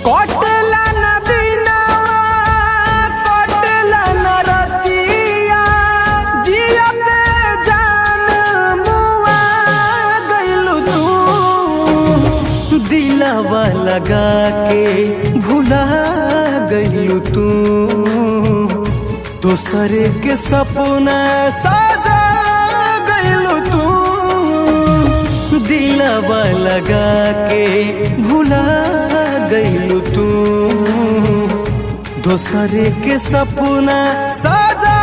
कटला नदीना कटला नरतिया जियते जान मुआ गइलू तू दिलवा लगा के भुला गइलू तू दूसरे के सपना सजा गइलू तू दिलवा लगा के भुला गइलू तू दूसरे के सपना सजा